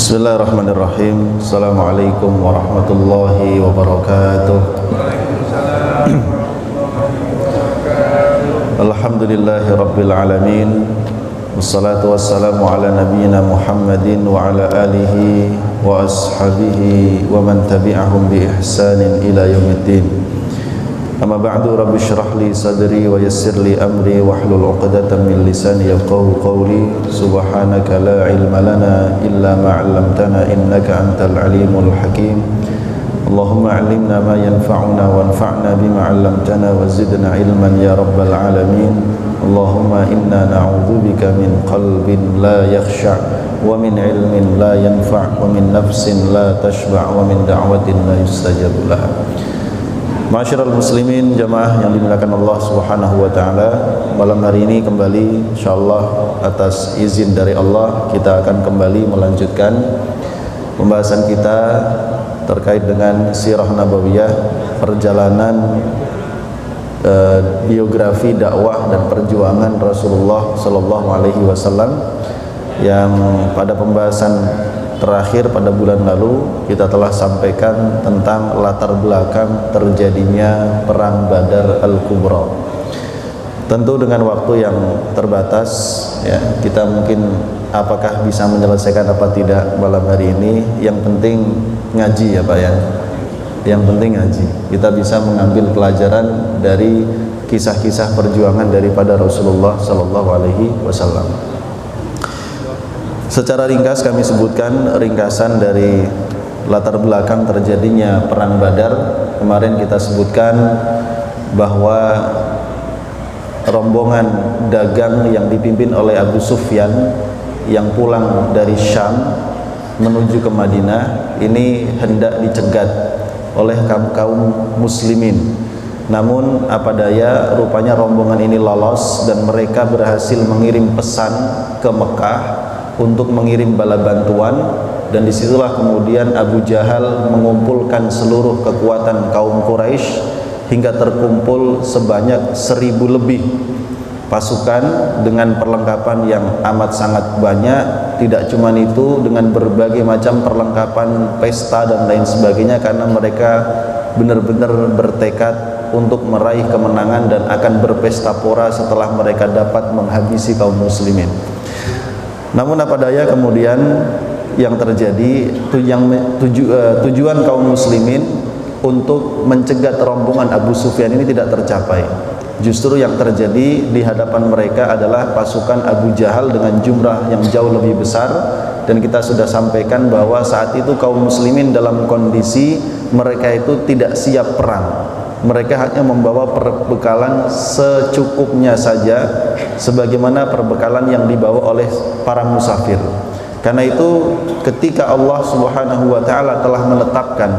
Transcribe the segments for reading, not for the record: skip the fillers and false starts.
Bismillahirrahmanirrahim. Assalamualaikum warahmatullahi wabarakatuh. Alhamdulillahi rabbil alamin. Wassalatu wassalamu ala nabiyyina Muhammadin wa ala alihi wa ashabihi wa man tabi'ahum bi ihsanin ila yaumiddin. Amma ba'du, rabbi shrah li sadri wa yassir li amri wahlul 'uqdatam min lisani yafqahu qawli. Subhanaka la ilma lana illa ma 'allamtana innaka antal alimul hakim. Allahumma 'allimna ma yanfa'una wanfa'na bima 'allamtana wa zidna ilman ya rabbal alamin. Allahumma inna na'udzubika min qalbin la yakhsha' wa min ilmin la yanfa' wa min nafsin la tashba' wa min da'watin la yustajabu laha. Ma'asyiral muslimin, jamaah yang dimuliakan Allah Subhanahu wa taala, malam hari ini kembali insyaallah atas izin dari Allah kita akan kembali melanjutkan pembahasan kita terkait dengan sirah nabawiyah, perjalanan biografi dakwah dan perjuangan Rasulullah sallallahu alaihi wasallam, yang pada pembahasan terakhir pada bulan lalu kita telah sampaikan tentang latar belakang terjadinya perang Badar Al-Kubra. Tentu dengan waktu yang terbatas ya, kita mungkin apakah bisa menyelesaikan apa tidak malam hari ini. Yang penting ngaji ya Pak ya. Yang penting ngaji. Kita bisa mengambil pelajaran dari kisah-kisah perjuangan daripada Rasulullah sallallahu alaihi wasallam. Secara ringkas kami sebutkan ringkasan dari latar belakang terjadinya perang Badar. Kemarin kita sebutkan bahwa rombongan dagang yang dipimpin oleh Abu Sufyan yang pulang dari Syam menuju ke Madinah ini hendak dicegat oleh kaum muslimin. Namun apa daya, rupanya rombongan ini lolos dan mereka berhasil mengirim pesan ke Mekah untuk mengirim bala bantuan, dan disitulah kemudian Abu Jahal mengumpulkan seluruh kekuatan kaum Quraisy hingga terkumpul sebanyak 1000 lebih pasukan dengan perlengkapan yang amat sangat banyak. Tidak cuma itu, dengan berbagai macam perlengkapan pesta dan lain sebagainya, karena mereka benar-benar bertekad untuk meraih kemenangan dan akan berpesta pora setelah mereka dapat menghabisi kaum muslimin. Namun apa daya, kemudian yang terjadi, tujuan kaum muslimin untuk mencegat rombongan Abu Sufyan ini tidak tercapai. Justru yang terjadi di hadapan mereka adalah pasukan Abu Jahal dengan jumlah yang jauh lebih besar. Dan kita sudah sampaikan bahwa saat itu kaum muslimin dalam kondisi mereka itu tidak siap perang. Mereka hanya membawa perbekalan secukupnya saja, sebagaimana perbekalan yang dibawa oleh para musafir. Karena itu ketika Allah Subhanahu wa taala telah menetapkan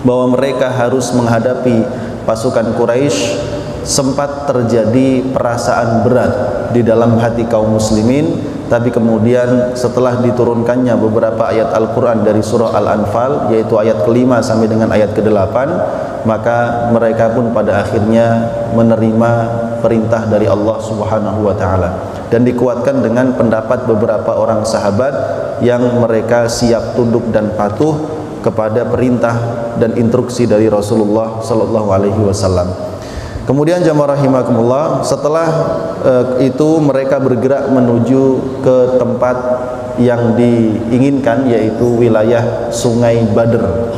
bahwa mereka harus menghadapi pasukan Quraisy, sempat terjadi perasaan berat di dalam hati kaum muslimin. Tapi kemudian setelah diturunkannya beberapa ayat Al-Quran dari surah Al-Anfal, yaitu ayat ke-5 sampai dengan ayat ke-8, maka mereka pun pada akhirnya menerima perintah dari Allah Subhanahu wa taala, dan dikuatkan dengan pendapat beberapa orang sahabat yang mereka siap tunduk dan patuh kepada perintah dan instruksi dari Rasulullah sallallahu alaihi wasallam. Kemudian jamaah rahimakumullah, setelah itu mereka bergerak menuju ke tempat yang diinginkan, yaitu wilayah Sungai Badr.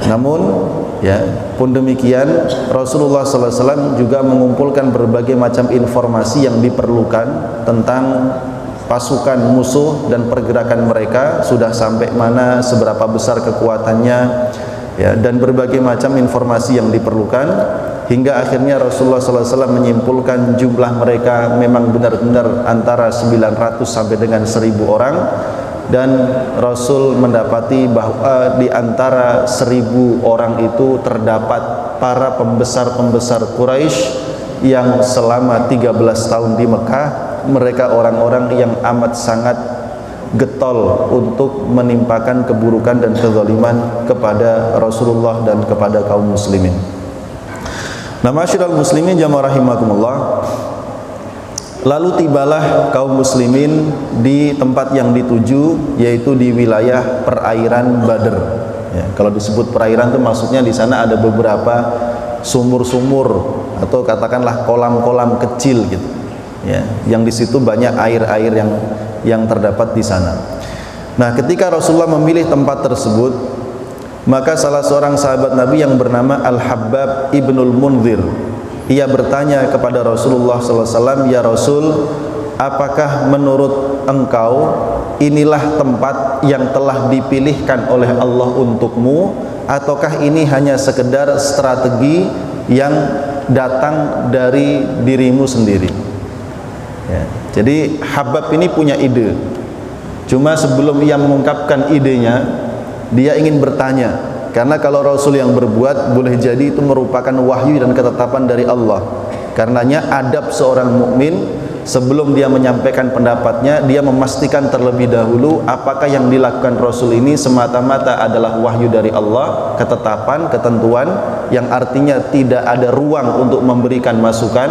Namun ya, pun demikian Rasulullah sallallahu alaihi wasallam juga mengumpulkan berbagai macam informasi yang diperlukan tentang pasukan musuh dan pergerakan mereka, sudah sampai mana, seberapa besar kekuatannya ya, dan berbagai macam informasi yang diperlukan, hingga akhirnya Rasulullah SAW menyimpulkan jumlah mereka memang benar-benar antara 900 sampai dengan 1000 orang. Dan Rasul mendapati bahwa di antara 1000 orang itu terdapat para pembesar-pembesar Quraisy yang selama 13 tahun di Mekah, mereka orang-orang yang amat sangat getol untuk menimpakan keburukan dan kezaliman kepada Rasulullah dan kepada kaum muslimin. Nah, ma'asyiral muslimin jamaah rahimakumullah, Lalu tibalah kaum muslimin di tempat yang dituju, yaitu di wilayah perairan Badr. Ya, kalau disebut perairan itu maksudnya di sana ada beberapa sumur-sumur atau katakanlah kolam-kolam kecil gitu. Ya, yang di situ banyak air-air yang terdapat di sana. Nah, ketika Rasulullah memilih tempat tersebut, maka salah seorang sahabat Nabi yang bernama Al-Habbab Ibnul Munzir, ia bertanya kepada Rasulullah SAW, "Ya Rasul, apakah menurut engkau inilah tempat yang telah dipilihkan oleh Allah untukmu, ataukah ini hanya sekedar strategi yang datang dari dirimu sendiri?" Ya, jadi Habab ini punya ide. Cuma sebelum ia mengungkapkan idenya, dia ingin bertanya, karena kalau Rasul yang berbuat boleh jadi itu merupakan wahyu dan ketetapan dari Allah. Karenanya adab seorang mukmin sebelum dia menyampaikan pendapatnya, dia memastikan terlebih dahulu apakah yang dilakukan Rasul ini semata-mata adalah wahyu dari Allah, ketetapan, ketentuan yang artinya tidak ada ruang untuk memberikan masukan,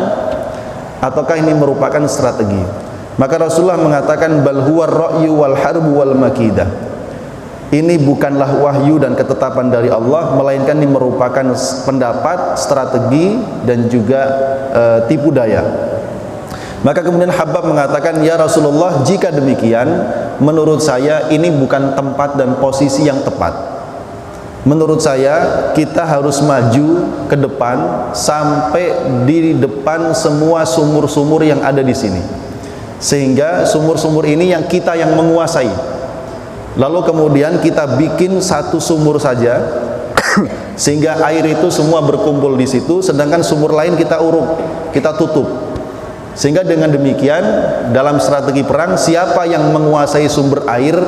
ataukah ini merupakan strategi. Maka Rasulullah mengatakan, bal huwa ar-ra'yu wal harbu wal makidah. Ini bukanlah wahyu dan ketetapan dari Allah, melainkan ini merupakan pendapat, strategi dan juga tipu daya. Maka kemudian Habab mengatakan, "Ya Rasulullah, jika demikian, menurut saya ini bukan tempat dan posisi yang tepat. Menurut saya kita harus maju ke depan sampai di depan semua sumur-sumur yang ada di sini, sehingga sumur-sumur ini yang kita yang menguasai. Lalu kemudian kita bikin satu sumur saja sehingga air itu semua berkumpul di situ, sedangkan sumur lain kita uruk, kita tutup. Sehingga dengan demikian dalam strategi perang, siapa yang menguasai sumber air,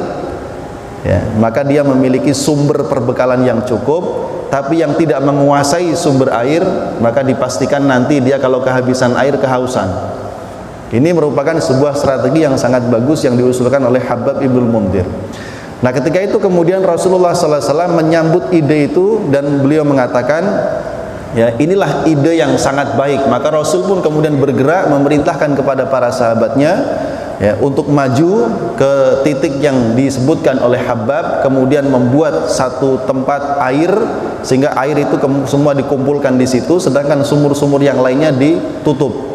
ya, maka dia memiliki sumber perbekalan yang cukup. Tapi yang tidak menguasai sumber air, maka dipastikan nanti dia kalau kehabisan air, kehausan." Ini merupakan sebuah strategi yang sangat bagus yang diusulkan oleh Habab Ibnul Munzir. Nah, ketika itu kemudian Rasulullah SAW menyambut ide itu dan beliau mengatakan, ya, inilah ide yang sangat baik. Maka Rasul pun kemudian bergerak memerintahkan kepada para sahabatnya, ya, untuk maju ke titik yang disebutkan oleh Habab, kemudian membuat satu tempat air sehingga air itu semua dikumpulkan di situ, sedangkan sumur-sumur yang lainnya ditutup.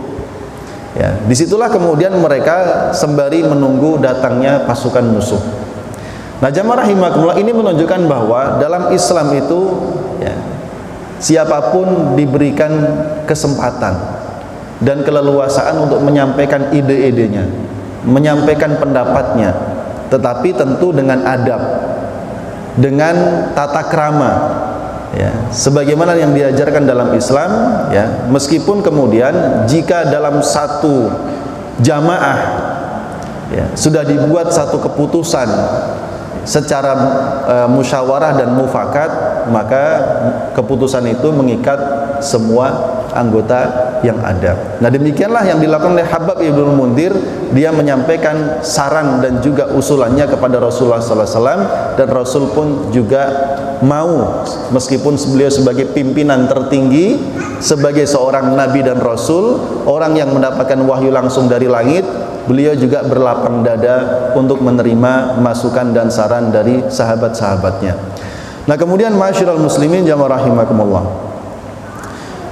Ya, disitulah kemudian mereka sembari menunggu datangnya pasukan musuh. Nah, jamaah rahimakumullah, ini menunjukkan bahwa dalam Islam itu, ya, siapapun diberikan kesempatan dan keleluasaan untuk menyampaikan ide-idenya, menyampaikan pendapatnya, tetapi tentu dengan adab, dengan tata krama, ya, sebagaimana yang diajarkan dalam Islam, ya, meskipun kemudian jika dalam satu jamaah, ya, sudah dibuat satu keputusan secara musyawarah dan mufakat, maka keputusan itu mengikat semua anggota yang ada. Nah, demikianlah yang dilakukan oleh Habab Ibnul Munzir. Dia menyampaikan saran dan juga usulannya kepada Rasulullah SAW, dan Rasul pun juga mau, meskipun beliau sebagai pimpinan tertinggi, sebagai seorang nabi dan rasul, orang yang mendapatkan wahyu langsung dari langit, beliau juga berlapang dada untuk menerima masukan dan saran dari sahabat-sahabatnya. Nah, kemudian ma'asyiral muslimin jamaah rahimakumullah,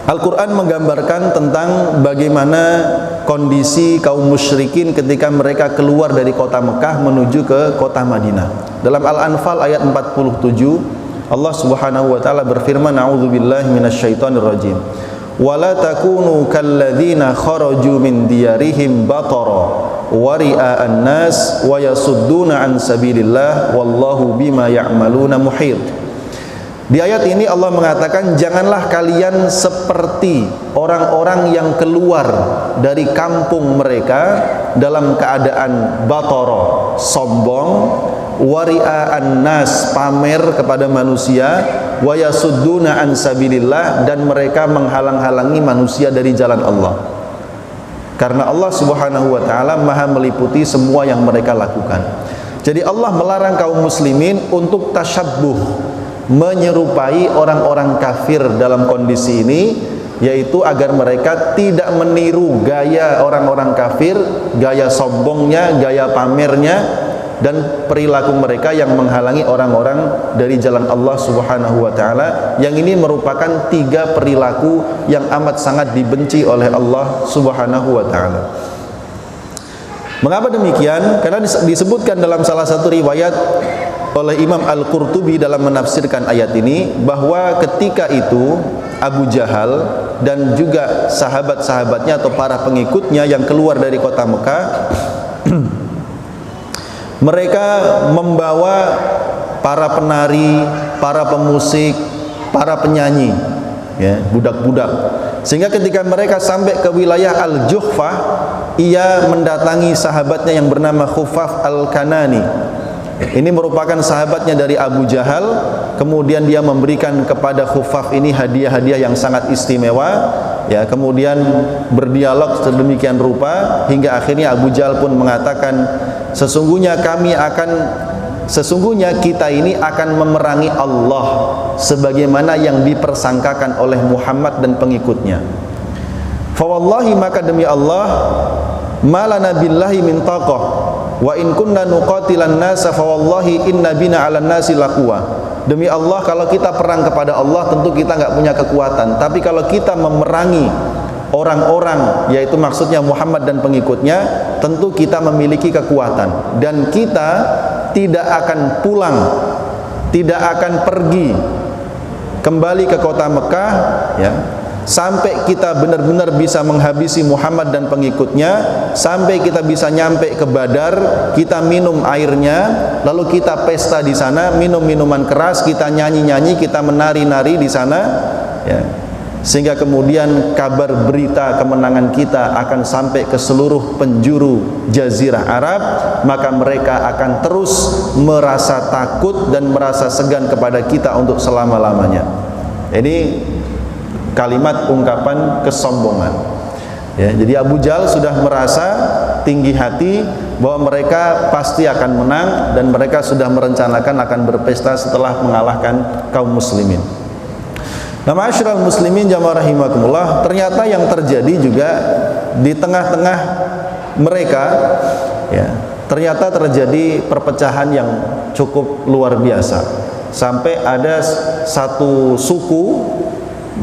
Al-Quran menggambarkan tentang bagaimana kondisi kaum musyrikin ketika mereka keluar dari kota Mekah menuju ke kota Madinah. Dalam Al-Anfal ayat 47, Allah Subhanahu wa taala berfirman, "A'udzubillahi minasyaitonirrajim. Wala takunu kalladzina kharaju min diyarihim batara wa ria'an nas wa yasudduna an sabilillah wallahu bima ya'maluna muhit." Di ayat ini Allah mengatakan, janganlah kalian seperti orang-orang yang keluar dari kampung mereka dalam keadaan batara, sombong, wari'an nas, pamer kepada manusia, wa yasudduna an sabilillah, dan mereka menghalang-halangi manusia dari jalan Allah. Karena Allah Subhanahu wa taala Maha meliputi semua yang mereka lakukan. Jadi Allah melarang kaum muslimin untuk tasyabbuh, menyerupai orang-orang kafir dalam kondisi ini, yaitu agar mereka tidak meniru gaya orang-orang kafir, gaya sombongnya, gaya pamernya, dan perilaku mereka yang menghalangi orang-orang dari jalan Allah Subhanahu wa ta'ala, yang ini merupakan 3 perilaku yang amat sangat dibenci oleh Allah Subhanahu wa ta'ala. Mengapa demikian? Karena disebutkan dalam salah satu riwayat oleh Imam Al-Qurtubi dalam menafsirkan ayat ini, bahwa ketika itu Abu Jahal dan juga sahabat-sahabatnya atau para pengikutnya yang keluar dari kota Mekah mereka membawa para penari, para pemusik, para penyanyi, ya, budak-budak. Sehingga ketika mereka sampai ke wilayah Al-Juhfah, ia mendatangi sahabatnya yang bernama Khufaf Al-Kanani. Ini merupakan sahabatnya dari Abu Jahal. Kemudian dia memberikan kepada Khufaf ini hadiah-hadiah yang sangat istimewa, ya. Kemudian berdialog sedemikian rupa hingga akhirnya Abu Jahal pun mengatakan, sesungguhnya kita ini akan memerangi Allah sebagaimana yang dipersangkakan oleh Muhammad dan pengikutnya. Fa wallahi, maka demi Allah, malana billahi min taqah wa in kunna nuqatilan nasa fa wallahi inna bina 'alan nasi laquwa. Demi Allah, kalau kita perang kepada Allah tentu kita enggak punya kekuatan, tapi kalau kita memerangi orang-orang, yaitu maksudnya Muhammad dan pengikutnya, tentu kita memiliki kekuatan, dan kita tidak akan pulang, tidak akan pergi kembali ke kota Mekah, ya, sampai kita benar-benar bisa menghabisi Muhammad dan pengikutnya, sampai kita bisa nyampe ke Badar, kita minum airnya, lalu kita pesta di sana, minum minuman keras, kita nyanyi-nyanyi, kita menari-nari di sana, ya. Sehingga kemudian kabar berita kemenangan kita akan sampai ke seluruh penjuru Jazirah Arab, maka mereka akan terus merasa takut dan merasa segan kepada kita untuk selama-lamanya. Ini kalimat ungkapan kesombongan, ya. Jadi Abu Jahal sudah merasa tinggi hati bahwa mereka pasti akan menang, dan mereka sudah merencanakan akan berpesta setelah mengalahkan kaum muslimin. Nah, ma'asyiral muslimin jamaah rahimakumullah, ternyata yang terjadi juga di tengah-tengah mereka, ya, ternyata terjadi perpecahan yang cukup luar biasa. Sampai ada satu suku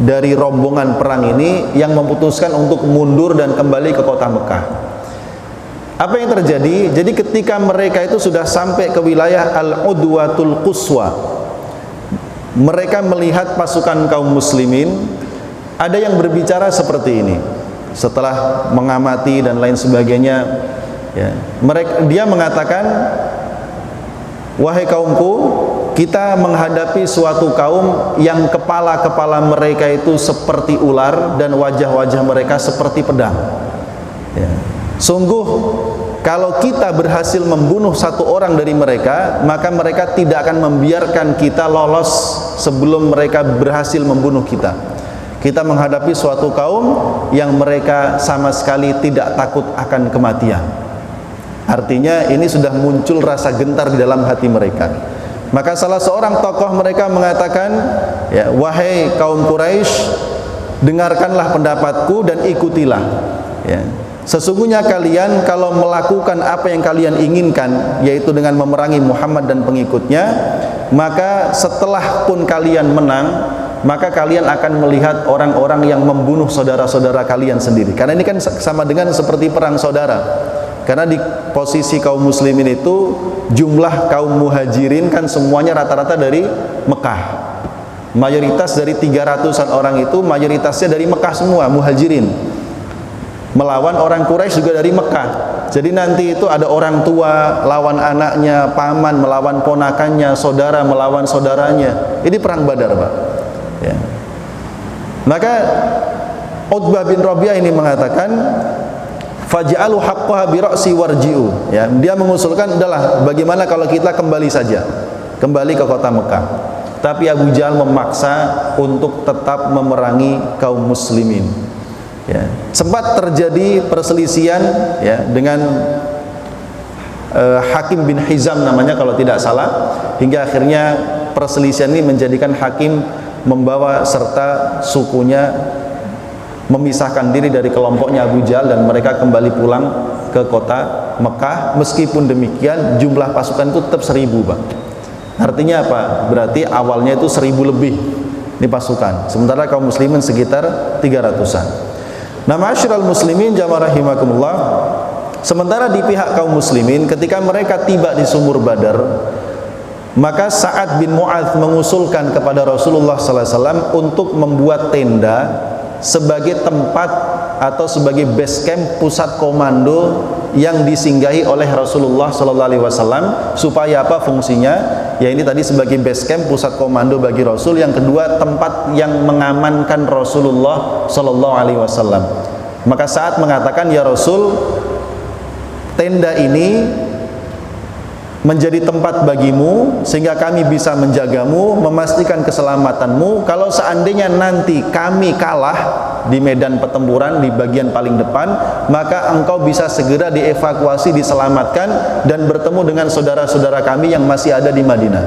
dari rombongan perang ini yang memutuskan untuk mundur dan kembali ke kota Mekah. Apa yang terjadi? Jadi ketika mereka itu sudah sampai ke wilayah Al-Udwatul Quswa, mereka melihat pasukan kaum muslimin, ada yang berbicara seperti ini. Setelah mengamati dan lain sebagainya, ya, dia mengatakan, wahai kaumku, kita menghadapi suatu kaum yang kepala-kepala mereka itu seperti ular dan wajah-wajah mereka seperti pedang, ya. Sungguh kalau kita berhasil membunuh satu orang dari mereka, maka mereka tidak akan membiarkan kita lolos sebelum mereka berhasil membunuh kita. Kita menghadapi suatu kaum yang mereka sama sekali tidak takut akan kematian. Artinya ini sudah muncul rasa gentar di dalam hati mereka. Maka salah seorang tokoh mereka mengatakan, ya, wahai kaum Quraisy, dengarkanlah pendapatku dan ikutilah, ya. Sesungguhnya kalian kalau melakukan apa yang kalian inginkan, yaitu dengan memerangi Muhammad dan pengikutnya, maka setelah pun kalian menang, maka kalian akan melihat orang-orang yang membunuh saudara-saudara kalian sendiri. Karena ini kan sama dengan seperti perang saudara. Karena di posisi kaum muslimin itu, jumlah kaum muhajirin kan semuanya rata-rata dari Mekah. Mayoritas dari 300-an orang itu mayoritasnya dari Mekah semua, muhajirin. Melawan orang Quraisy juga dari Mekah. Jadi nanti itu ada orang tua lawan anaknya, paman melawan ponakannya, saudara melawan saudaranya. Ini perang Badar, Pak, ya. Maka Utbah bin Rabi'ah ini mengatakan, faj'alu haqqaha bi ra'si warji'u, ya. Dia mengusulkan, udahlah, bagaimana kalau kita kembali saja, kembali ke kota Mekah. Tapi Abu Jahal memaksa untuk tetap memerangi kaum muslimin, ya. Sempat terjadi perselisihan, ya, dengan Hakim bin Hizam namanya kalau tidak salah, hingga akhirnya perselisihan ini menjadikan Hakim membawa serta sukunya memisahkan diri dari kelompoknya Abu Jahal dan mereka kembali pulang ke kota Mekah. Meskipun demikian jumlah pasukan itu tetap 1000, Pak. Artinya apa? Berarti awalnya itu 1000 lebih di pasukan, sementara kaum muslimin sekitar 300-an. Nah, ma'asyiral muslimin jamaah rahimakumullah, sementara di pihak kaum muslimin ketika mereka tiba di sumur Badar, maka Sa'ad bin Mu'adz mengusulkan kepada Rasulullah SAW untuk membuat tenda sebagai tempat atau sebagai base camp, pusat komando yang disinggahi oleh Rasulullah SAW. Supaya apa fungsinya? Ya ini tadi sebagai base camp, pusat komando bagi Rasul. Yang kedua, tempat yang mengamankan Rasulullah SAW. Maka Sa'ad mengatakan, ya Rasul, tenda ini menjadi tempat bagimu sehingga kami bisa menjagamu, memastikan keselamatanmu. Kalau seandainya nanti kami kalah di medan pertempuran di bagian paling depan, maka engkau bisa segera dievakuasi, diselamatkan dan bertemu dengan saudara-saudara kami yang masih ada di Madinah.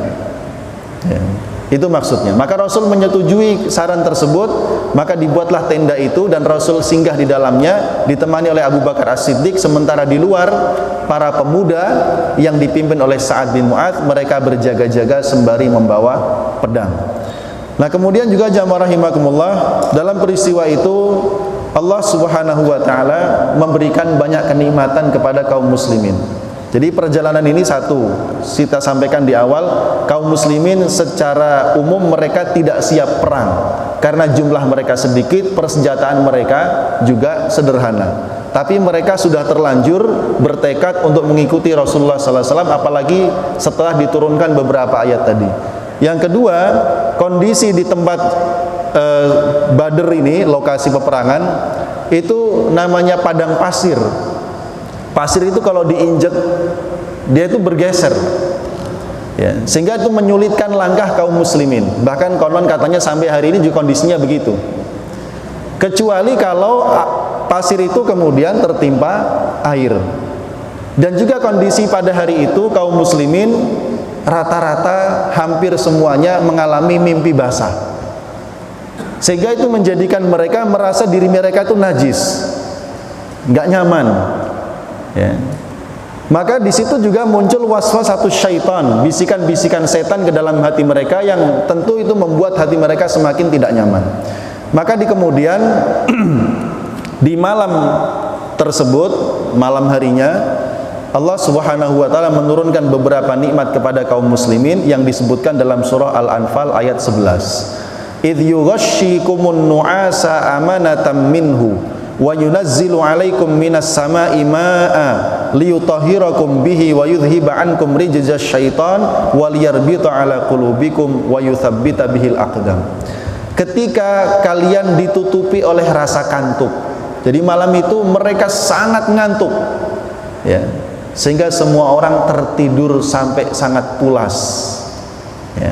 Ya, itu maksudnya. Maka Rasul menyetujui saran tersebut, maka dibuatlah tenda itu dan Rasul singgah di dalamnya ditemani oleh Abu Bakar As-Siddiq. Sementara di luar para pemuda yang dipimpin oleh Sa'ad bin Mu'adz, mereka berjaga-jaga sembari membawa pedang. Nah, kemudian juga jamaah rahimakumullah, dalam peristiwa itu Allah Subhanahu wa taala memberikan banyak kenikmatan kepada kaum muslimin. Jadi perjalanan ini satu, kita sampaikan di awal, kaum muslimin secara umum mereka tidak siap perang karena jumlah mereka sedikit, persenjataan mereka juga sederhana. Tapi mereka sudah terlanjur bertekad untuk mengikuti Rasulullah SAW, apalagi setelah diturunkan beberapa ayat tadi. Yang kedua, kondisi di tempat Badr ini, lokasi peperangan, itu namanya padang pasir. Pasir itu kalau diinjek, dia itu bergeser, ya, sehingga itu menyulitkan langkah kaum muslimin. Bahkan konon katanya sampai hari ini juga kondisinya begitu. Kecuali kalau pasir itu kemudian tertimpa air. Dan juga kondisi pada hari itu kaum muslimin rata-rata hampir semuanya mengalami mimpi basah, sehingga itu menjadikan mereka merasa diri mereka itu najis, nggak nyaman, ya. Maka di situ juga muncul waswas satu syaitan, bisikan-bisikan setan ke dalam hati mereka yang tentu itu membuat hati mereka semakin tidak nyaman. Maka di kemudian di malam tersebut, malam harinya, Allah Subhanahu wa taala menurunkan beberapa nikmat kepada kaum muslimin yang disebutkan dalam surah Al-Anfal ayat 11. Idh yughashshikumun nu'asa amanatan minhu wa yunazzilu 'alaikum minas sama'i maa'a liyutahhirakum bihi wa yudhhiba 'ankum rijzasy syaitan wa liyarbita 'ala qulubikum wa yuthabbita bihil aqdam. Ketika kalian ditutupi oleh rasa kantuk. Jadi malam itu mereka sangat ngantuk, ya, sehingga semua orang tertidur sampai sangat pulas, ya.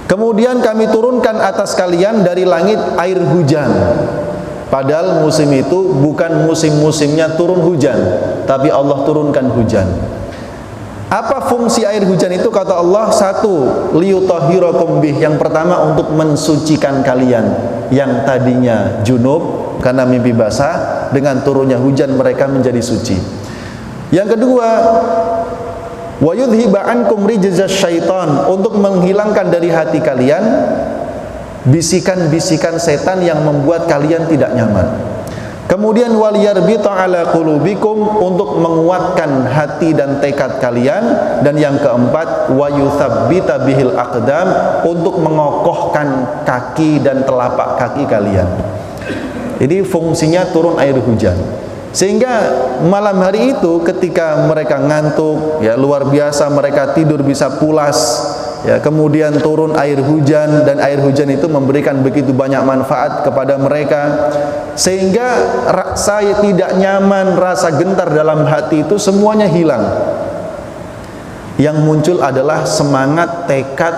Kemudian kami turunkan atas kalian dari langit air hujan. Padahal musim itu bukan musim-musimnya turun hujan, tapi Allah turunkan hujan. Apa fungsi air hujan itu? Kata Allah, satu, liyutahhirakum bih, yang pertama untuk mensucikan kalian yang tadinya junub karena mimpi basah, dengan turunnya hujan mereka menjadi suci. Yang kedua, wa yudhhiba ankum rijzasy syaitan, untuk menghilangkan dari hati kalian bisikan-bisikan setan yang membuat kalian tidak nyaman. Kemudian waliyarbita ala qulubikum, untuk menguatkan hati dan tekad kalian. Dan yang keempat, wa yuthabbita bihil aqdam, untuk mengokohkan kaki dan telapak kaki kalian. Ini fungsinya turun air hujan. Sehingga malam hari itu ketika mereka ngantuk, ya luar biasa, mereka tidur bisa pulas, ya, kemudian turun air hujan, dan air hujan itu memberikan begitu banyak manfaat kepada mereka, sehingga rasa tidak nyaman, rasa gentar dalam hati itu semuanya hilang. Yang muncul adalah semangat, tekad,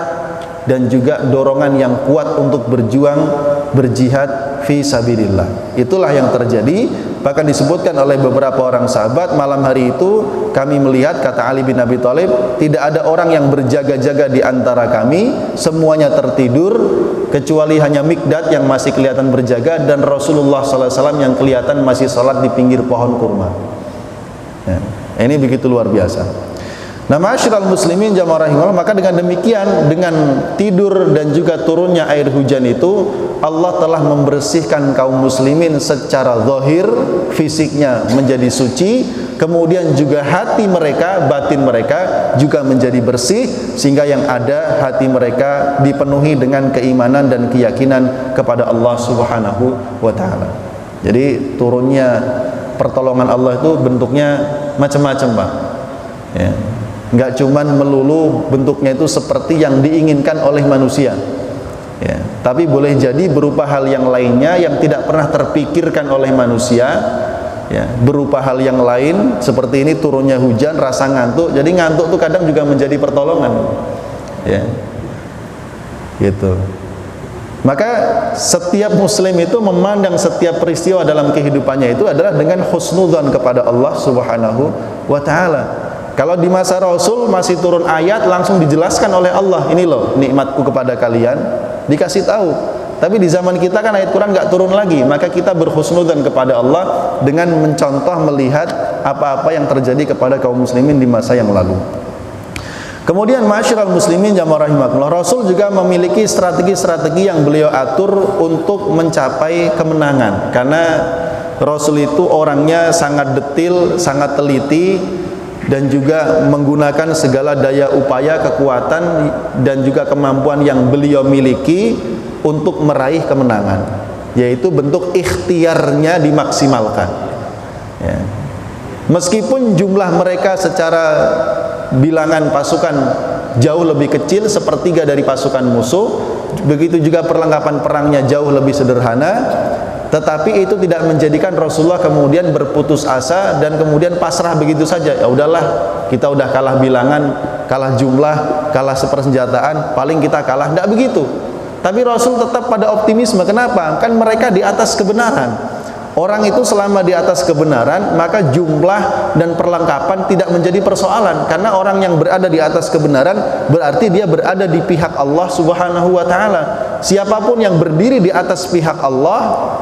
dan juga dorongan yang kuat untuk berjuang, berjihad fi sabilillah. Itulah yang terjadi Bahkan disebutkan oleh beberapa orang sahabat, malam hari itu kami melihat, kata Ali bin Abi Thalib, tidak ada orang yang berjaga-jaga di antara kami, semuanya tertidur kecuali hanya Mikdad yang masih kelihatan berjaga dan Rasulullah SAW yang kelihatan masih sholat di pinggir pohon kurma. Ya, ini begitu luar biasa. Nah, ma'asyiral muslimin jamaah rahimahullah, maka dengan demikian, dengan tidur dan juga turunnya air hujan itu, Allah telah membersihkan kaum muslimin secara zahir, fisiknya menjadi suci, kemudian juga hati mereka, batin mereka juga menjadi bersih, sehingga yang ada hati mereka dipenuhi dengan keimanan dan keyakinan kepada Allah Subhanahu wa taala. Jadi turunnya pertolongan Allah itu bentuknya macam-macam, Pak. Ya. Enggak cuman melulu bentuknya itu seperti yang diinginkan oleh manusia, ya, tapi boleh jadi berupa hal yang lainnya yang tidak pernah terpikirkan oleh manusia, ya, berupa hal yang lain seperti ini turunnya hujan, rasa ngantuk. Jadi ngantuk tuh kadang juga menjadi pertolongan, ya, gitu. Maka setiap muslim itu memandang setiap peristiwa dalam kehidupannya itu adalah dengan husnudzon kepada Allah Subhanahu wa taala. Kalau di masa Rasul masih turun ayat langsung dijelaskan oleh Allah, ini loh nikmatku kepada kalian, dikasih tahu. Tapi di zaman kita kan ayat Quran nggak turun lagi, maka kita berhusnudzon kepada Allah dengan mencontoh melihat apa-apa yang terjadi kepada kaum muslimin di masa yang lalu. Kemudian ma'asyiral muslimin jamaah rahimakumullah, Rasul juga memiliki strategi-strategi yang beliau atur untuk mencapai kemenangan, karena Rasul itu orangnya sangat detil, sangat teliti, dan juga menggunakan segala daya upaya, kekuatan dan juga kemampuan yang beliau miliki untuk meraih kemenangan, yaitu bentuk ikhtiarnya dimaksimalkan, ya. Meskipun jumlah mereka secara bilangan pasukan jauh lebih kecil, sepertiga dari pasukan musuh, begitu juga perlengkapan perangnya jauh lebih sederhana, tetapi itu tidak menjadikan Rasulullah kemudian berputus asa dan kemudian pasrah begitu saja. Ya udahlah, kita udah kalah bilangan, kalah jumlah, kalah sepersenjataan, paling kita kalah. Tidak begitu. Tapi Rasul tetap pada optimisme. Kenapa? Kan mereka di atas kebenaran. Orang itu selama di atas kebenaran, maka jumlah dan perlengkapan tidak menjadi persoalan, karena orang yang berada di atas kebenaran berarti dia berada di pihak Allah Subhanahu wa taala. Siapapun yang berdiri di atas pihak Allah,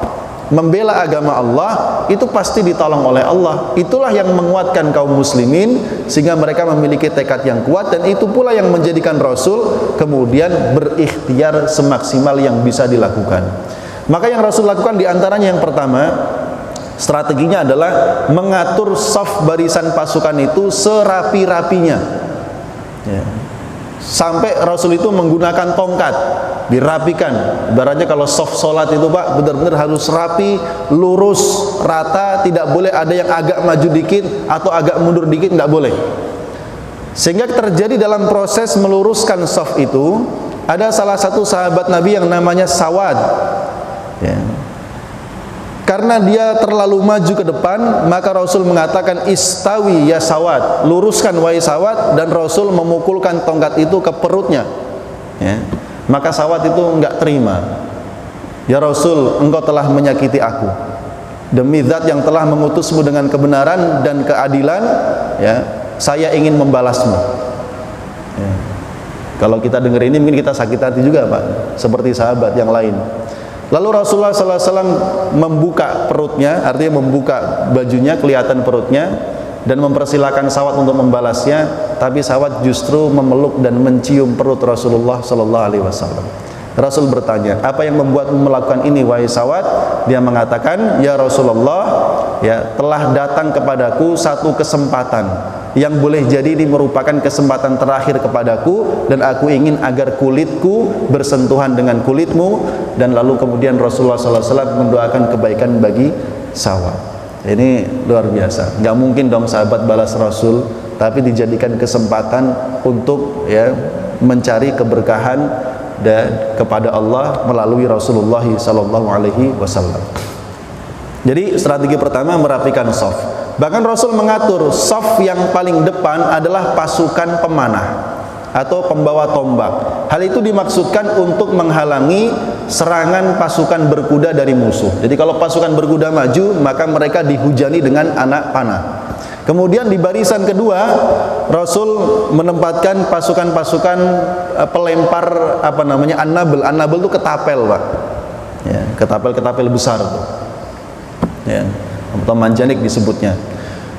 membela agama Allah, itu pasti ditolong oleh Allah. Itulah yang menguatkan kaum muslimin sehingga mereka memiliki tekad yang kuat, dan itu pula yang menjadikan Rasul kemudian berikhtiar semaksimal yang bisa dilakukan. Maka yang Rasul lakukan diantaranya yang pertama, strateginya adalah mengatur saf barisan pasukan itu serapi-rapinya, ya. Sampai Rasul itu menggunakan tongkat, dirapikan. Ibaratnya kalau saf solat itu, Pak, benar-benar harus rapi, lurus, rata, tidak boleh ada yang agak maju dikit atau agak mundur dikit, tidak boleh. Sehingga terjadi dalam proses meluruskan saf itu, ada salah satu sahabat Nabi yang namanya Sawad, ya. Karena dia terlalu maju ke depan, maka Rasul mengatakan istawi ya Sawad, luruskan wahai Sawad, dan Rasul memukulkan tongkat itu ke perutnya, ya. Maka Sawad itu enggak terima. Ya Rasul, engkau telah menyakiti aku. Demi zat yang telah mengutusmu dengan kebenaran dan keadilan, ya, saya ingin membalasmu, ya. Kalau kita dengar ini mungkin kita sakit hati juga, Pak, seperti sahabat yang lain. Lalu Rasulullah SAW membuka perutnya, artinya membuka bajunya, kelihatan perutnya, dan mempersilahkan Sawad untuk membalasnya. Tapi Sawad justru memeluk dan mencium perut Rasulullah SAW. Rasul bertanya, apa yang membuatmu melakukan ini wahai Sawad? Dia mengatakan, ya Rasulullah, ya, telah datang kepadaku satu kesempatan yang boleh jadi ini merupakan kesempatan terakhir kepadaku, dan aku ingin agar kulitku bersentuhan dengan kulitmu. Dan lalu kemudian Rasulullah SAW mendoakan kebaikan bagi Sawad. Ini luar biasa. Nggak mungkin dong sahabat balas Rasul, tapi dijadikan kesempatan untuk, ya, mencari keberkahan dan kepada Allah melalui Rasulullah SAW. Jadi strategi pertama merapikan shaf. Bahkan Rasul mengatur shaf yang paling depan adalah pasukan pemanah. atau pembawa tombak. Hal itu dimaksudkan untuk menghalangi serangan pasukan berkuda dari musuh. Jadi kalau pasukan berkuda maju, maka mereka dihujani dengan anak panah. Kemudian di barisan kedua, Rasul menempatkan pasukan-pasukan pelempar an-nabl. An-nabl itu ketapel, Pak. Ya, ketapel-ketapel besar tuh. Ya, atau manjanik disebutnya.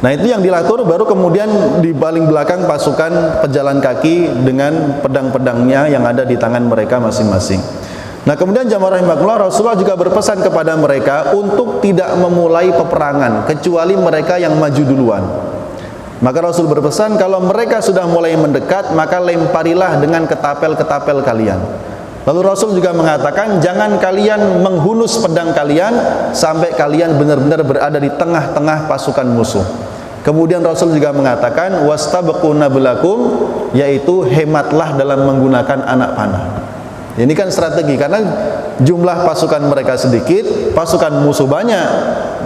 Nah, itu yang diatur, baru kemudian di paling belakang pasukan pejalan kaki dengan pedang-pedangnya yang ada di tangan mereka masing-masing. Nah, kemudian jamaah rahimakumullah, Rasulullah juga berpesan kepada mereka untuk tidak memulai peperangan kecuali mereka yang maju duluan. Maka Rasul berpesan, kalau mereka sudah mulai mendekat, maka lemparilah dengan ketapel-ketapel kalian. Lalu Rasul juga mengatakan, jangan kalian menghunus pedang kalian sampai kalian benar-benar berada di tengah-tengah pasukan musuh. Kemudian Rasul juga mengatakan, wastabqu nablakum, yaitu hematlah dalam menggunakan anak panah. Ini kan strategi, karena jumlah pasukan mereka sedikit, pasukan musuh banyak.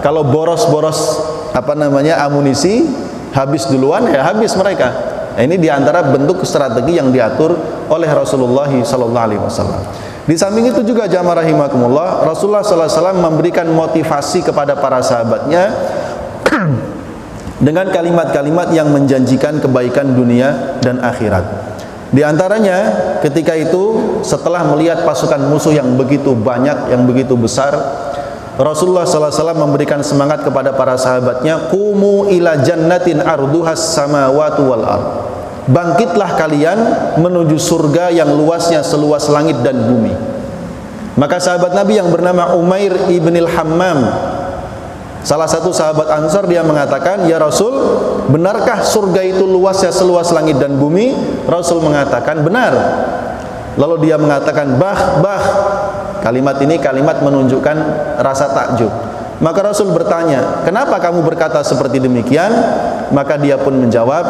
Kalau boros-boros amunisi habis duluan, ya habis mereka. Nah, ini diantara bentuk strategi yang diatur oleh Rasulullah SAW. Di samping itu juga jamaah rahimakumullah, Rasulullah SAW memberikan motivasi kepada para sahabatnya dengan kalimat-kalimat yang menjanjikan kebaikan dunia dan akhirat. Di antaranya ketika itu setelah melihat pasukan musuh yang begitu banyak, yang begitu besar, Rasulullah SAW memberikan semangat kepada para sahabatnya, qumu ila jannatin arduhas samawati wal ard. Bangkitlah kalian menuju surga yang luasnya seluas langit dan bumi. Maka sahabat Nabi yang bernama Umair ibnil Hammam, salah satu sahabat Ansar, dia mengatakan, ya Rasul, benarkah surga itu luasnya seluas langit dan bumi? Rasul mengatakan, benar. Lalu dia mengatakan, bah. Kalimat ini kalimat menunjukkan rasa takjub. Maka Rasul bertanya, kenapa kamu berkata seperti demikian? Maka dia pun menjawab,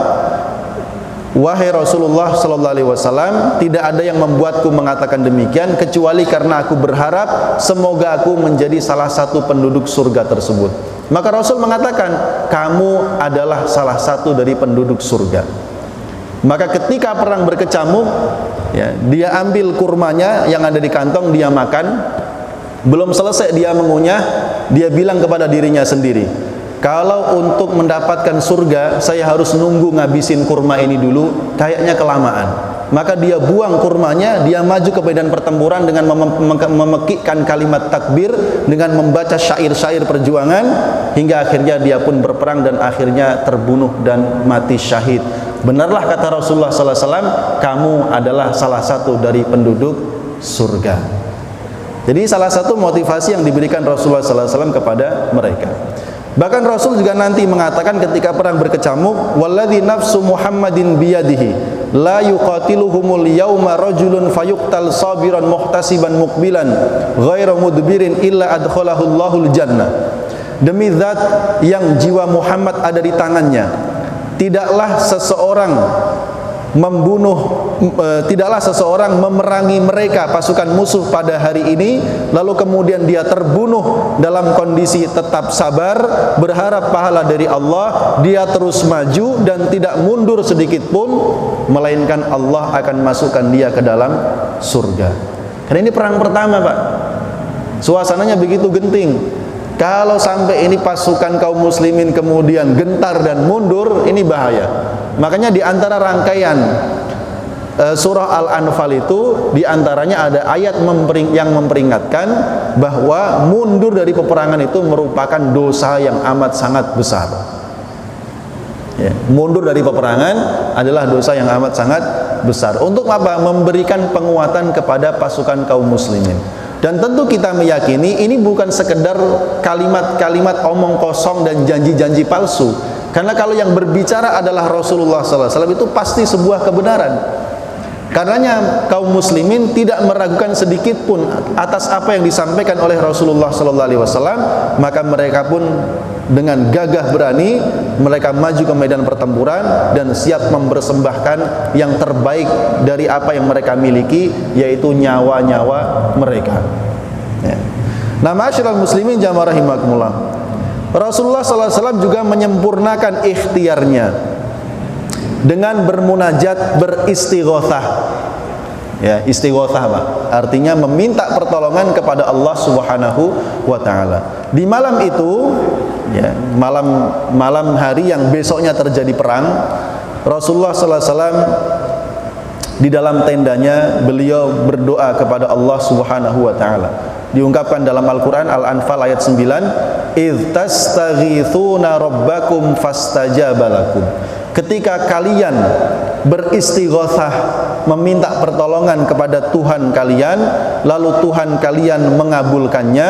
wahai Rasulullah sallallahu alaihi wasallam, tidak ada yang membuatku mengatakan demikian kecuali karena aku berharap semoga aku menjadi salah satu penduduk surga tersebut. Maka Rasul mengatakan, kamu adalah salah satu dari penduduk surga. Maka ketika perang berkecamuk, ya, dia ambil kurmanya yang ada di kantong, dia makan. Belum selesai dia mengunyah, dia bilang kepada dirinya sendiri, kalau untuk mendapatkan surga, saya harus nunggu ngabisin kurma ini dulu, kayaknya kelamaan. Maka dia buang kurmanya, dia maju ke medan pertempuran dengan memekikkan kalimat takbir, dengan membaca syair-syair perjuangan, hingga akhirnya dia pun berperang dan akhirnya terbunuh dan mati syahid. Benarlah kata Rasulullah SAW, kamu adalah salah satu dari penduduk surga. Jadi salah satu motivasi yang diberikan Rasulullah SAW kepada mereka. Bahkan Rasul juga nanti mengatakan ketika perang berkecamuk, walladzi nafsu Muhammadin biyadihi la yuqatiluhumul yauma rajulun fayuqtal sabiran muhtasiban muqbilan ghairu mudbirin illa adkhalahu Allahul jannah. Demi zat yang jiwa Muhammad ada di tangannya, tidaklah seseorang memerangi mereka pasukan musuh pada hari ini lalu kemudian dia terbunuh dalam kondisi tetap sabar, berharap pahala dari Allah, dia terus maju dan tidak mundur sedikit pun, melainkan Allah akan masukkan dia ke dalam surga. Karena ini perang pertama, Pak. Suasananya begitu genting. Kalau sampai ini pasukan kaum muslimin kemudian gentar dan mundur, ini bahaya. Makanya di antara rangkaian surah Al-Anfal itu, di antaranya ada ayat yang memperingatkan bahwa mundur dari peperangan itu merupakan dosa yang amat sangat besar. Ya, mundur dari peperangan adalah dosa yang amat sangat besar. Untuk apa? Memberikan penguatan kepada pasukan kaum muslimin. Dan tentu kita meyakini ini bukan sekedar kalimat-kalimat omong kosong dan janji-janji palsu. Karena kalau yang berbicara adalah Rasulullah SAW, itu pasti sebuah kebenaran. Karenanya kaum muslimin tidak meragukan sedikit pun atas apa yang disampaikan oleh Rasulullah SAW, maka mereka pun dengan gagah berani mereka maju ke medan pertempuran dan siap mempersembahkan yang terbaik dari apa yang mereka miliki, yaitu nyawa-nyawa mereka. Ya. Nah, ma'asyiral muslimin jamaah rahimakumullah, Rasulullah SAW juga menyempurnakan ikhtiarnya. dengan bermunajat, beristighotsah. Ya, istighotsah Pak, artinya meminta pertolongan kepada Allah Subhanahu wa taala. Di malam itu, ya, malam hari yang besoknya terjadi perang, Rasulullah sallallahu alaihi wasallam di dalam tendanya beliau berdoa kepada Allah Subhanahu wa taala. Diungkapkan dalam Al-Qur'an Al-Anfal ayat 9, "Idz tastaghitsuna rabbakum fastajaba lakum." Ketika kalian beristighotsah, meminta pertolongan kepada Tuhan kalian, lalu Tuhan kalian mengabulkannya,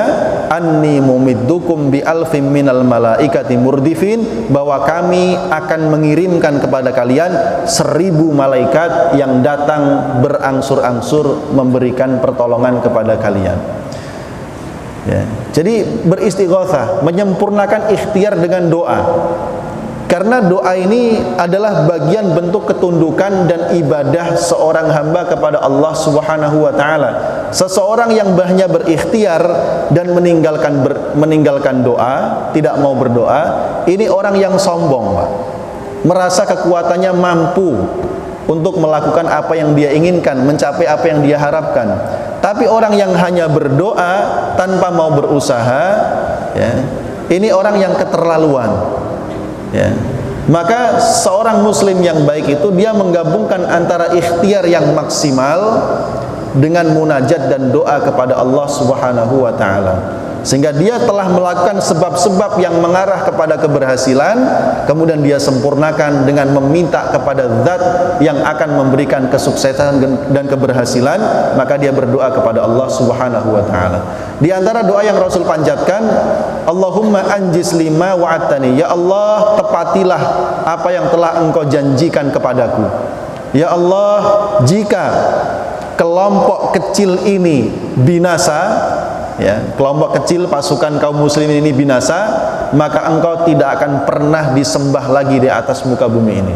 anni mumiddukum bi alfim minal malaikati murdifin, bahwa kami akan mengirimkan kepada kalian 1000 malaikat yang datang berangsur-angsur memberikan pertolongan kepada kalian. Ya. Jadi beristighotsah, menyempurnakan ikhtiar dengan doa. Karena doa ini adalah bagian bentuk ketundukan dan ibadah seorang hamba kepada Allah Subhanahu wa taala. Seseorang yang hanya berikhtiar dan meninggalkan doa, tidak mau berdoa, ini orang yang sombong, Pak. Merasa kekuatannya mampu untuk melakukan apa yang dia inginkan, mencapai apa yang dia harapkan. Tapi orang yang hanya berdoa tanpa mau berusaha, ya, ini orang yang keterlaluan. Ya. Maka seorang muslim yang baik itu dia menggabungkan antara ikhtiar yang maksimal dengan munajat dan doa kepada Allah Subhanahu wa taala. Sehingga dia telah melakukan sebab-sebab yang mengarah kepada keberhasilan, kemudian dia sempurnakan dengan meminta kepada zat yang akan memberikan kesuksesan dan keberhasilan, maka dia berdoa kepada Allah Subhanahu wa taala. Di antara doa yang Rasul panjatkan, Allahumma anjis lima wa'atani, ya Allah, tepatilah apa yang telah Engkau janjikan kepadaku. Ya Allah, jika kelompok kecil ini binasa, ya, kelompok kecil pasukan kaum muslimin ini binasa, maka Engkau tidak akan pernah disembah lagi di atas muka bumi ini.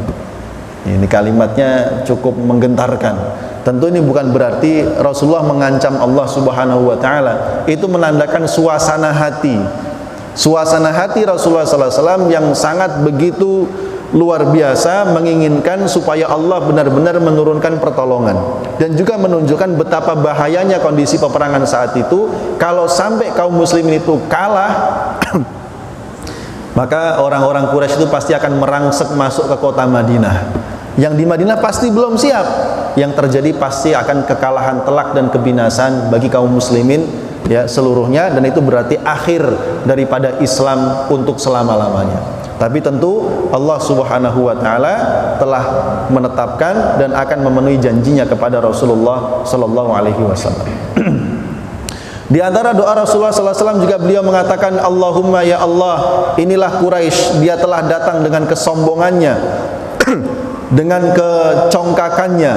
Ini kalimatnya cukup menggentarkan. Tentu ini bukan berarti Rasulullah mengancam Allah Subhanahu wa taala. Itu menandakan suasana hati. Suasana hati Rasulullah sallallahu alaihi wasallam yang sangat begitu luar biasa, menginginkan supaya Allah benar-benar menurunkan pertolongan, dan juga menunjukkan betapa bahayanya kondisi peperangan saat itu. Kalau sampai kaum muslimin itu kalah maka orang-orang Quraisy itu pasti akan merangsek masuk ke kota Madinah. Yang di Madinah pasti belum siap. Yang terjadi pasti akan kekalahan telak dan kebinasaan bagi kaum muslimin, ya, seluruhnya, dan itu berarti akhir daripada Islam untuk selama-lamanya. Tapi tentu Allah Subhanahu wa taala telah menetapkan dan akan memenuhi janjinya kepada Rasulullah sallallahu alaihi wasallam. Di antara doa Rasulullah sallallahu alaihi wasallam juga beliau mengatakan, Allahumma ya Allah, inilah Quraisy, dia telah datang dengan kesombongannya, dengan kecongkakannya,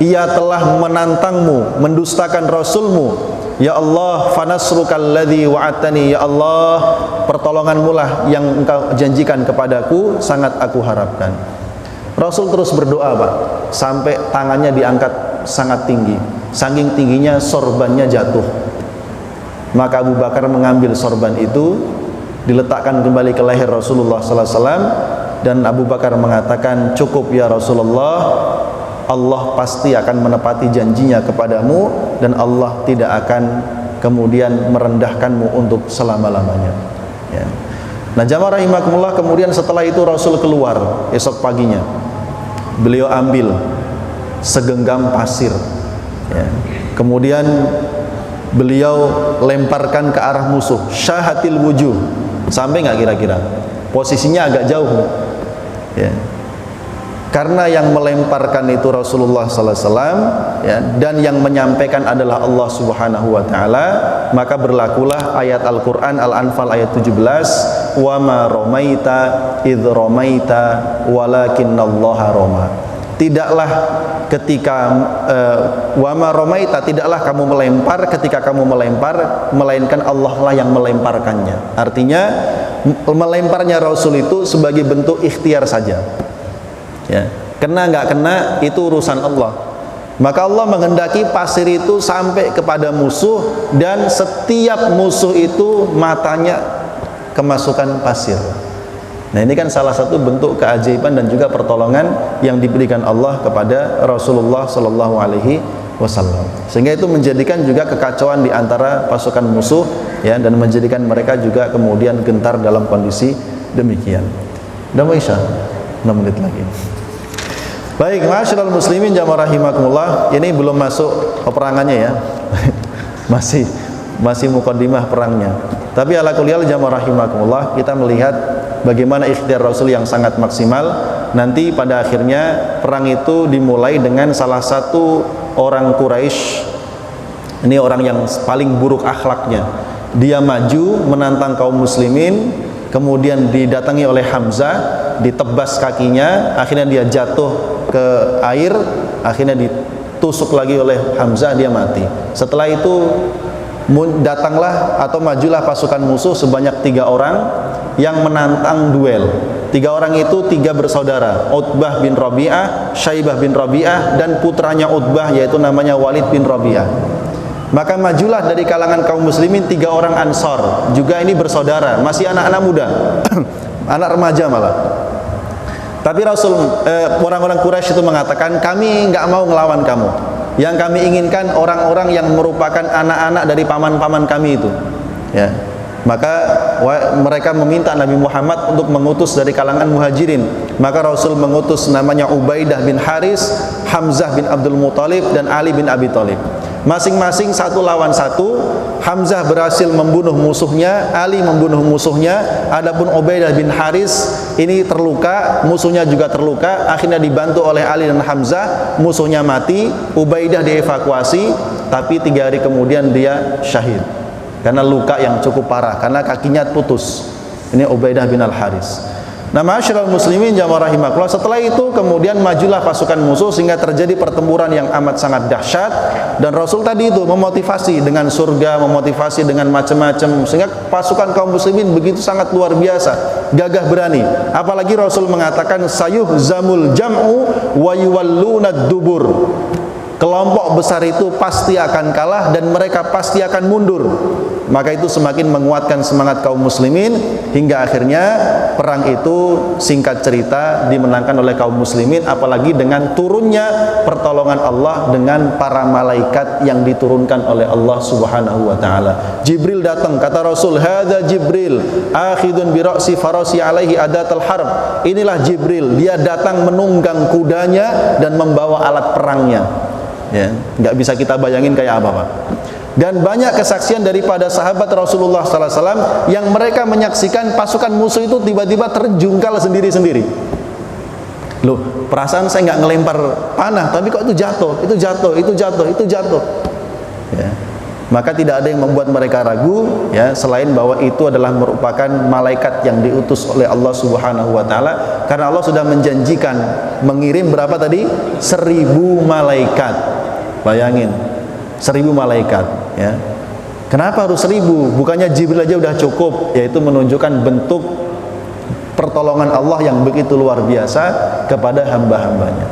ia telah menantangmu, mendustakan Rasulmu. Ya Allah, fanasrukal ladzi wa'atani, ya Allah, pertolonganmu lah yang Engkau janjikan kepadaku, sangat aku harapkan. Rasul terus berdoa, Pak, sampai tangannya diangkat sangat tinggi. Saking tingginya sorbannya jatuh. Maka Abu Bakar mengambil sorban itu, diletakkan kembali ke leher Rasulullah sallallahu alaihi wasallam, dan Abu Bakar mengatakan, cukup ya Rasulullah, Allah pasti akan menepati janjinya kepadamu, dan Allah tidak akan kemudian merendahkanmu untuk selama-lamanya. Ya. Nah, jamaah rahimakumullah, kemudian setelah itu Rasul keluar esok paginya. Beliau ambil segenggam pasir. Ya. Kemudian beliau lemparkan ke arah musuh. Syahatil wujuh. Sampai nggak kira-kira? Posisinya agak jauh. Ya. Karena yang melemparkan itu Rasulullah sallallahu alaihi wasallam, ya, dan yang menyampaikan adalah Allah Subhanahu wa taala, maka berlakulah ayat Al-Qur'an Al-Anfal ayat 17, wa ma ramaita idz ramaita walakinnallaha rama. Tidaklah ketika wa ma ramaita, tidaklah kamu melempar ketika kamu melempar, melainkan Allah lah yang melemparkannya. Artinya melemparnya Rasul itu sebagai bentuk ikhtiar saja. Ya, kena nggak kena itu urusan Allah. Maka Allah menghendaki pasir itu sampai kepada musuh, dan setiap musuh itu matanya kemasukan pasir. Nah, ini kan salah satu bentuk keajaiban dan juga pertolongan yang diberikan Allah kepada Rasulullah sallallahu alaihi wasallam. Sehingga itu menjadikan juga kekacauan di antara pasukan musuh ya, dan menjadikan mereka juga kemudian gentar dalam kondisi demikian. Udah mau Isya? 6 menit lagi. Baik, ma'asyiral muslimin jamaah rahimakumullah, ini belum masuk peperangannya ya. masih mukaddimah perangnya. Tapi ala kulli hal jamaah rahimakumullah, kita melihat bagaimana ikhtiar Rasul yang sangat maksimal. Nanti pada akhirnya perang itu dimulai dengan salah satu orang Quraisy. Ini orang yang paling buruk akhlaknya. Dia maju menantang kaum muslimin, kemudian didatangi oleh Hamzah, ditebas kakinya, akhirnya dia jatuh ke air, akhirnya ditusuk lagi oleh Hamzah, dia mati. Setelah itu datanglah atau majulah pasukan musuh sebanyak 3 orang yang menantang duel. 3 orang itu 3 bersaudara, Utbah bin Rabi'ah, Syaibah bin Rabi'ah, dan putranya Utbah yaitu namanya Walid bin Rabi'ah. Maka majulah dari kalangan kaum muslimin 3 orang Ansor, juga ini bersaudara, masih anak-anak muda, anak remaja malah. Tapi orang-orang Quraisy itu mengatakan, kami nggak mau ngelawan kamu. Yang kami inginkan orang-orang yang merupakan anak-anak dari paman-paman kami itu. Ya. Maka mereka meminta Nabi Muhammad untuk mengutus dari kalangan muhajirin. Maka Rasul mengutus namanya Ubaidah bin Haris, Hamzah bin Abdul Muthalib, dan Ali bin Abi Thalib. Masing-masing 1 lawan 1. Hamzah berhasil membunuh musuhnya, Ali membunuh musuhnya. Adapun Ubaidah bin Haris ini terluka, musuhnya juga terluka. Akhirnya dibantu oleh Ali dan Hamzah, musuhnya mati. Ubaidah dievakuasi, tapi 3 hari kemudian dia syahid karena luka yang cukup parah, karena kakinya putus. Ini Ubaidah bin Al-Haris. Nah, ma'asyiral muslimin jamaah rahimakumullah, setelah itu kemudian majulah pasukan musuh sehingga terjadi pertempuran yang amat sangat dahsyat. Dan Rasul tadi itu memotivasi dengan surga, memotivasi dengan macam-macam, sehingga pasukan kaum muslimin begitu sangat luar biasa, gagah berani. Apalagi Rasul mengatakan sayuhzamul jam'u wa yuwallunad dubur. Kelompok besar itu pasti akan kalah dan mereka pasti akan mundur. Maka itu semakin menguatkan semangat kaum muslimin, hingga akhirnya perang itu singkat cerita dimenangkan oleh kaum muslimin, apalagi dengan turunnya pertolongan Allah dengan para malaikat yang diturunkan oleh Allah Subhanahu wa taala. Jibril datang, kata Rasul, hadza Jibril akhidun bi ra'si farasi alaihi adatul harb. Inilah Jibril, dia datang menunggang kudanya dan membawa alat perangnya. Ya, nggak bisa kita bayangin kayak apa, Pak. Dan banyak kesaksian daripada sahabat Rasulullah sallallahu alaihi wasallam yang mereka menyaksikan pasukan musuh itu tiba-tiba terjungkal sendiri-sendiri. Loh, perasaan saya nggak ngelempar panah, tapi kok itu jatuh, itu jatuh, itu jatuh, itu jatuh. Ya. Maka tidak ada yang membuat mereka ragu, ya, selain bahwa itu adalah merupakan malaikat yang diutus oleh Allah Subhanahu wa taala, karena Allah sudah menjanjikan mengirim berapa tadi? 1000 malaikat. Bayangin, 1000 malaikat, ya. Kenapa harus 1000? Bukannya Jibril aja udah cukup, yaitu menunjukkan bentuk pertolongan Allah yang begitu luar biasa kepada hamba-hambanya,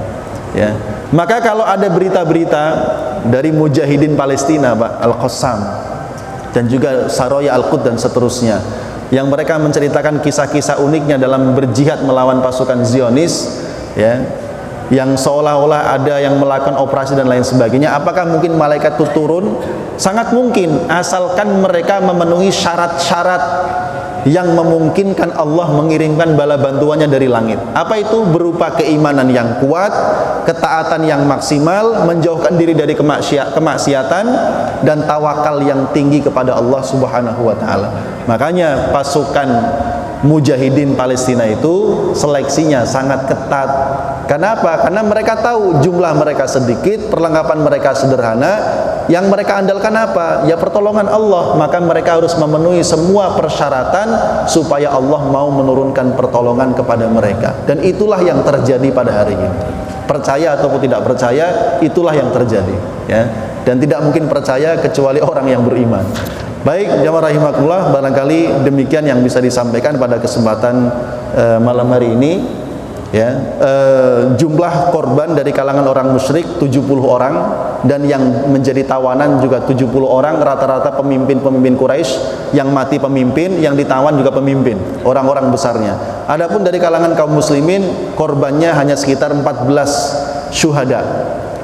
ya. Maka kalau ada berita-berita dari mujahidin Palestina, Pak, Al-Qassam, dan juga Saroya Al-Quds dan seterusnya, yang mereka menceritakan kisah-kisah uniknya dalam berjihad melawan pasukan Zionis, ya, yang seolah-olah ada yang melakukan operasi dan lain sebagainya. Apakah mungkin malaikat itu turun? Sangat mungkin, asalkan mereka memenuhi syarat-syarat yang memungkinkan Allah mengirimkan bala bantuannya dari langit. Apa itu? Berupa keimanan yang kuat, ketaatan yang maksimal, menjauhkan diri dari kemaksiatan, dan tawakal yang tinggi kepada Allah Subhanahu wa taala. Makanya pasukan mujahidin Palestina itu seleksinya sangat ketat. Kenapa? Karena mereka tahu jumlah mereka sedikit, perlengkapan mereka sederhana. Yang mereka andalkan apa? Ya pertolongan Allah. Maka mereka harus memenuhi semua persyaratan supaya Allah mau menurunkan pertolongan kepada mereka. Dan itulah yang terjadi pada hari ini. Percaya ataupun tidak percaya, itulah yang terjadi, ya. Dan tidak mungkin percaya kecuali orang yang beriman. Baik, jamaah rahimakumullah, barangkali demikian yang bisa disampaikan pada kesempatan malam hari ini. ya, jumlah korban dari kalangan orang musyrik 70 orang, dan yang menjadi tawanan juga 70 orang, rata-rata pemimpin-pemimpin Quraisy. Yang mati pemimpin, yang ditawan juga pemimpin, orang-orang besarnya. Adapun dari kalangan kaum muslimin, korbannya hanya sekitar 14 syuhada.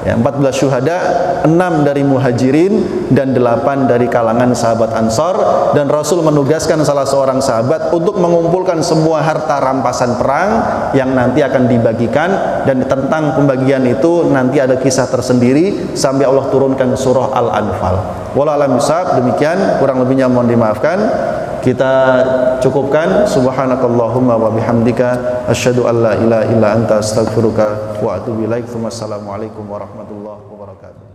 Ya, 14 syuhada, 6 dari muhajirin dan 8 dari kalangan sahabat Ansor. Dan Rasul menugaskan salah seorang sahabat untuk mengumpulkan semua harta rampasan perang yang nanti akan dibagikan, dan tentang pembagian itu nanti ada kisah tersendiri sampai Allah turunkan surah Al-Anfal. Wallahu a'lam bishawab. Demikian, kurang lebihnya mohon dimaafkan. Kita cukupkan. Subhanakallahumma wa bihamdika asyhadu an la ilaha illa anta astaghfiruka wa atubu ilaik. Wassalamualaikum warahmatullahi wabarakatuh.